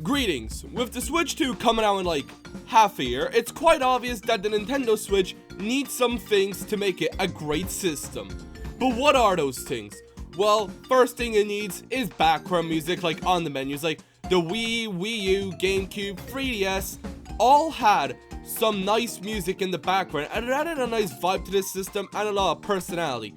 Greetings. With the Switch 2 coming out in like half a year, it's quite obvious that the Nintendo Switch needs some things to make it a great system. But what are those things? Well, first thing it needs is background music like on the menus, like the Wii, Wii U, GameCube, 3DS, all had some nice music in the background and it added a nice vibe to this system and a lot of personality.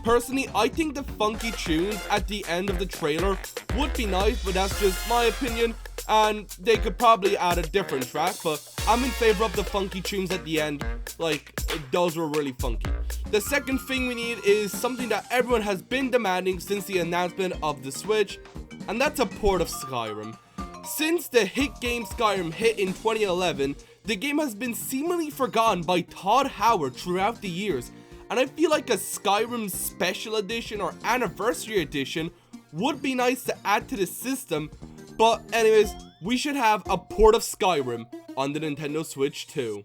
Personally, I think the funky tunes at the end of the trailer would be nice, but that's just my opinion, and they could probably add a different track, but I'm in favor of the funky tunes at the end. Like, those were really funky. The second thing we need is something that everyone has been demanding since the announcement of the Switch, and that's a port of Skyrim. Since the hit game Skyrim hit in 2011, the game has been seemingly forgotten by Todd Howard throughout the years, and I feel like a Skyrim Special Edition or Anniversary Edition would be nice to add to the system. But anyways, we should have a port of Skyrim on the Nintendo Switch 2.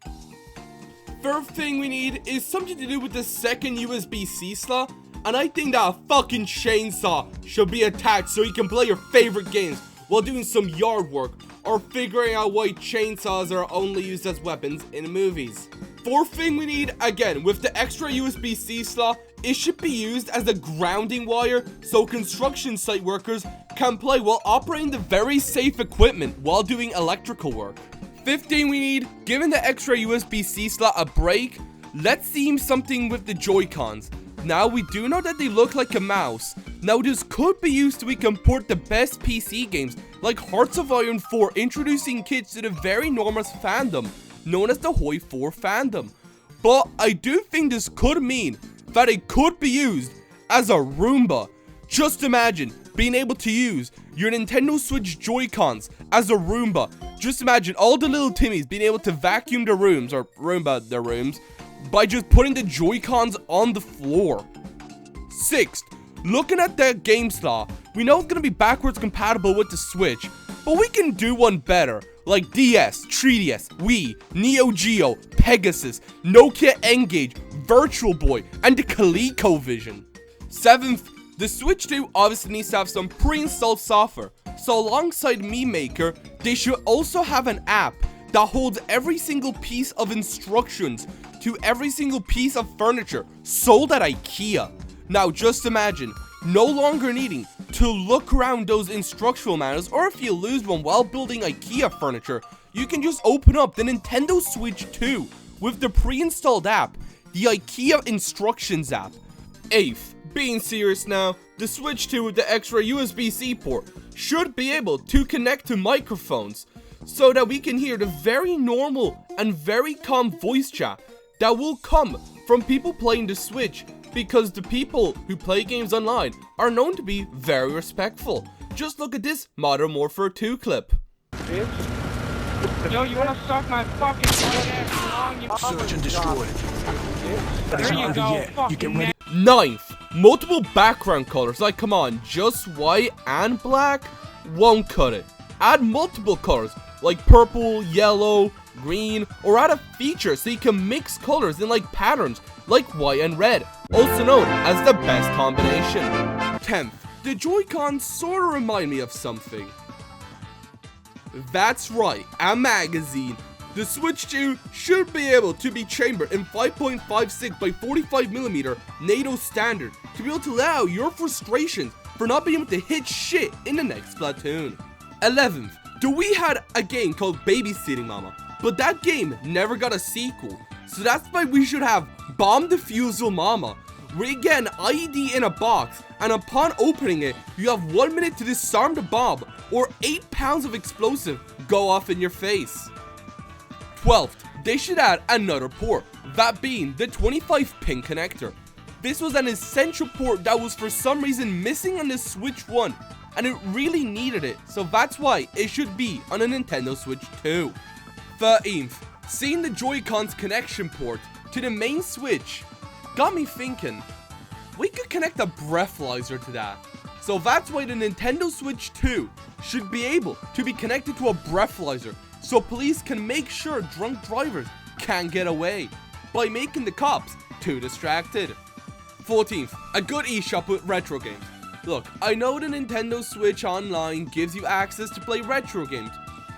Third thing we need is something to do with the second USB-C slot, and I think that a fucking chainsaw should be attached so you can play your favorite games while doing some yard work or figuring out why chainsaws are only used as weapons in movies. Fourth thing we need, again, with the extra USB-C slot, it should be used as a grounding wire so construction site workers can play while operating the very safe equipment while doing electrical work. Fifth thing we need, giving the extra USB-C slot a break, let's see something with the Joy-Cons. Now, we do know that they look like a mouse. Now, this could be used so we can port the best PC games like Hearts of Iron 4, introducing kids to the very enormous fandom known as the Hoi 4 fandom. But I do think this could mean that it could be used as a Roomba. Just imagine being able to use your Nintendo Switch Joy-Cons as a Roomba. Just imagine all the little Timmies being able to vacuum their rooms, or Roomba their rooms, by just putting the Joy-Cons on the floor. Sixth, looking at the game slot, we know it's going to be backwards compatible with the Switch, but we can do one better, like DS, 3DS, Wii, Neo Geo, Pegasus, Nokia N-Gage, Virtual Boy, and the ColecoVision. Seventh, the Switch 2 obviously needs to have some pre-installed software, so alongside Meme Maker, they should also have an app that holds every single piece of instructions to every single piece of furniture sold at IKEA. Now just imagine no longer needing to look around those instructional manuals, or if you lose one while building IKEA furniture, you can just open up the Nintendo Switch 2 with the pre-installed app, the IKEA instructions app. Eighth, being serious now, the Switch 2 with the extra USB-C port should be able to connect to microphones so that we can hear the very normal and very calm voice chat that will come from people playing the Switch, because the people who play games online are known to be very respectful. Just look at this Modern Warfare 2 clip. Yo, you wanna suck my fucking Search and destroy. There you go, fucking Ninth, multiple background colors. Like, come on, just white and black won't cut it. Add multiple colors, like purple, yellow, green, or add a feature so you can mix colors in like patterns, like white and red, also known as the best combination. 10th, the Joy-Cons sorta remind me of something. That's right, a magazine. The Switch 2 should be able to be chambered in 5.56 by 45mm NATO standard to be able to allow your frustrations for not being able to hit shit in the next Splatoon. 11th, we had a game called Babysitting Mama, but that game never got a sequel, so that's why we should have Bomb Defusal Mama, where you get an IED in a box, and upon opening it, you have 1 minute to disarm the bomb, or 8 pounds of explosive go off in your face. 12th, they should add another port, that being the 25-pin connector. This was an essential port that was for some reason missing on the Switch 1, and it really needed it, so that's why it should be on a Nintendo Switch 2. 13th, seeing the Joy-Cons connection port to the main Switch got me thinking, we could connect a breathalyzer to that. So that's why the Nintendo Switch 2 should be able to be connected to a breathalyzer, so police can make sure drunk drivers can't get away by making the cops too distracted. 14th, a good eShop with retro games. Look, I know the Nintendo Switch Online gives you access to play retro games,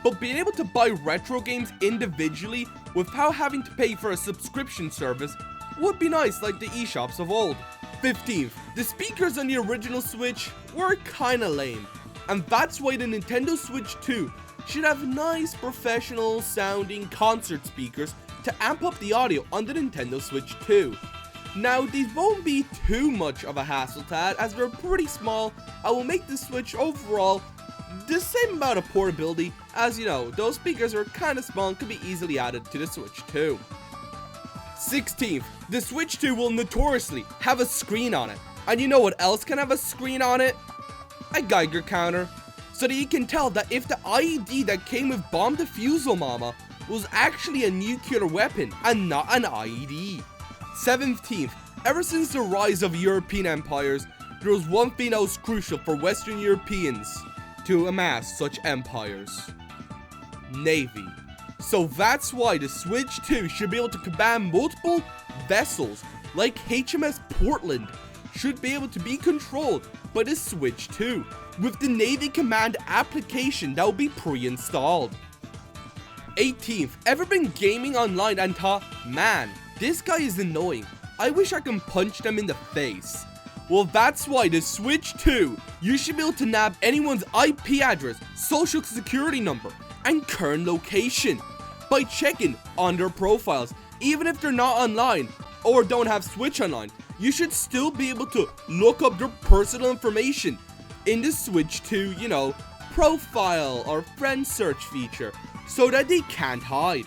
but being able to buy retro games individually without having to pay for a subscription service would be nice, like the eShops of old. 15th, the speakers on the original Switch were kinda lame, and that's why the Nintendo Switch 2 should have nice professional sounding concert speakers to amp up the audio on the Nintendo Switch 2. Now, these won't be too much of a hassle to add, as they're pretty small and will make the Switch overall the same amount of portability, as you know, those speakers are kinda small and can be easily added to the Switch 2. 16th, the Switch 2 will notoriously have a screen on it, and you know what else can have a screen on it? A Geiger counter, so that you can tell that if the IED that came with Bomb Defusal Mama was actually a nuclear weapon and not an IED. 17th, ever since the rise of European empires, there was one thing that was crucial for Western Europeans to amass such empires: Navy. So that's why the Switch 2 should be able to command multiple vessels, like HMS Portland should be able to be controlled by the Switch 2, with the Navy Command application that will be pre-installed. 18th, ever been gaming online and thought, man, this guy is annoying, I wish I can punch them in the face? Well, that's why the Switch 2, you should be able to nab anyone's IP address, social security number, and current location by checking on their profiles. Even if they're not online or don't have Switch Online, you should still be able to look up their personal information in the Switch 2, you know, profile or friend search feature, so that they can't hide.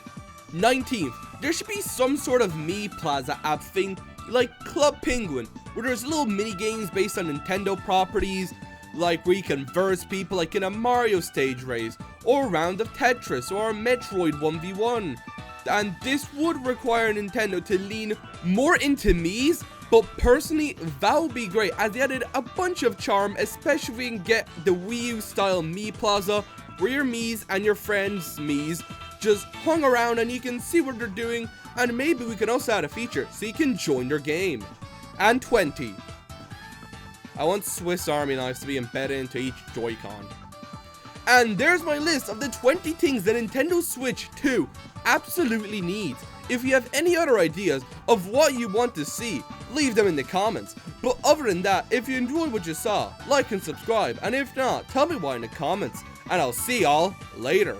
19th, there should be some sort of Miiplaza app thing like Club Penguin, where there's little mini games based on Nintendo properties, like where you can verse people like in a Mario stage race, or a round of Tetris, or a Metroid 1v1. And this would require Nintendo to lean more into Mii's, but personally, that would be great, as they added a bunch of charm, especially if we can get the Wii U style Miiplaza, where your Mii's and your friends' Mii's just hung around and you can see what they're doing, and maybe we can also add a feature so you can join their game. And 20. I want Swiss Army knives to be embedded into each Joy-Con. And there's my list of the 20 things the Nintendo Switch 2 absolutely needs. If you have any other ideas of what you want to see, leave them in the comments. But other than that, if you enjoyed what you saw, like and subscribe, and if not, tell me why in the comments, and I'll see y'all later.